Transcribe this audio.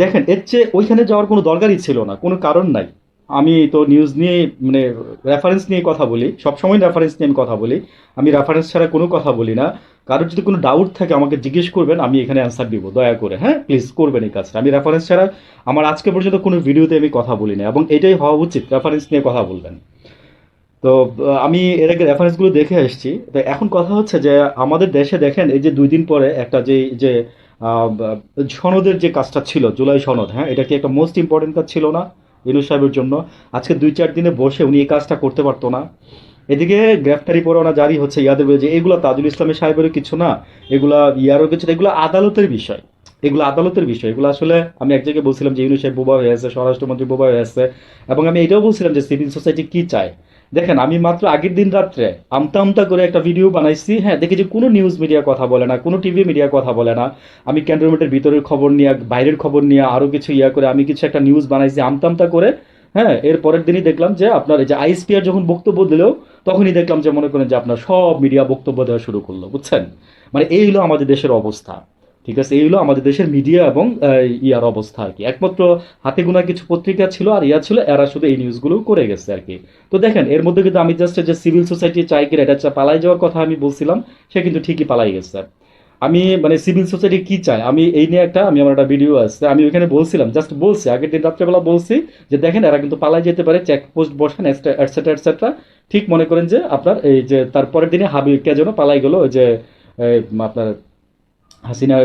দেখেন এর চেয়ে ওইখানে যাওয়ার কোনো দরকারই ছিল না, কোনো কারণ নাই। আমি তো নিউজ নিয়ে মানে রেফারেন্স নিয়ে কথা বলি, সবসময় রেফারেন্স নিয়ে আমি কথা বলি। আমি রেফারেন্স ছাড়া কোনো কথা বলি না। কারোর যদি কোনো ডাউট থাকে আমাকে জিজ্ঞেস করবেন, আমি এখানে অ্যান্সার দিব দয়া করে। হ্যাঁ, প্লিজ করবেন এই কাজটা। আমি রেফারেন্স ছাড়া আমার আজকে পর্যন্ত কোনো ভিডিওতে আমি কথা বলি না, এবং এটাই হওয়া উচিত, রেফারেন্স নিয়ে কথা বলবেন। তো আমি এর আগে রেফারেন্সগুলো দেখে আসছি। তো এখন কথা হচ্ছে যে আমাদের দেশে দেখেন এই যে 2 দিন পরে একটা যে সনদের যে কাজটা ছিল, জুলাই সনদ, হ্যাঁ, এটা কি একটা মোস্ট ইম্পর্টেন্ট কাজ ছিল না ইউনূস সাহেবের জন্য? আজকে 2-4 দিনে বসে উনি এই কাজটা করতে পারতো না? এদিকে গ্রেফতারি পরোয়ানা জারি হচ্ছে ইয়াদের বিরুদ্ধে, এগুলো তাজুল ইসলামের সাহেবেরও কিছু না, এগুলা ইয়ারও কিছু না, এগুলো আদালতের বিষয়। এগুলো আদালতের বিষয়, এগুলো আসলে আমি এক জায়গায় বলছিলাম যে ইউনূস সাহেব বোবা হয়ে আছে, স্বরাষ্ট্রমন্ত্রী বোবা হয়ে আছে। এবং আমি এটাও বলছিলাম যে সিভিল সোসাইটি কি চায়। দেখেন আমি মাত্র আগের দিন রাত্রে আমতা আমতা করে একটা ভিডিও বানাইছি, হ্যাঁ, দেখি যে কোনো নিউজ মিডিয়া কথা বলে না, কোনো টিভি মিডিয়া কথা বলে না। আমি ক্যান্টনমেন্টের ভিতরের খবর নিয়ে, বাইরের খবর নিয়ে, আরো কিছু ইয়া করে আমি কিছু একটা নিউজ বানাইছি আমতা আমতা করে। হ্যাঁ, এর পরের দিনই দেখলাম যে আপনার এই যে আইএসপিআর যখন বক্তব্য দিল, তখনই দেখলাম যে মনে করেন যে আপনার সব মিডিয়া বক্তব্য দেওয়া শুরু করলো, বুঝছেন? মানে এই হলো আমাদের দেশের অবস্থা। ঠিক আছে, এই হলো আমাদের দেশের মিডিয়া এবং ইয়ার অবস্থা আর কি। একমাত্র হাতে গোনা কিছু পত্রিকা ছিল আর ইয়া ছিল, এরা শুধু এই নিউজগুলো করে গেছে আর কি। তো দেখেন এর মধ্যে কিন্তু আমি জাস্ট যে সিভিল সোসাইটি চাই কি এটা পালাই যাওয়ার কথা আমি বলছিলাম, সে কিন্তু ঠিকই পালাই গেছে। আমি মানে সিভিল সোসাইটি কি চায় আমি এই নিয়ে আমি আমার একটা ভিডিও আছে, আমি ওইখানে বলছিলাম, জাস্ট বলছি আগের দিন রাত্রেবেলা বলছি যে দেখেন এরা কিন্তু পালাই যেতে পারে, চেকপোস্ট বসান এটসেট্রা এটসেট্রা। ঠিক মনে করেন যে আপনার এই যে তারপরের দিনে হাবিব কে যেন পালাই গেল, ওই যে আপনার হাসিনার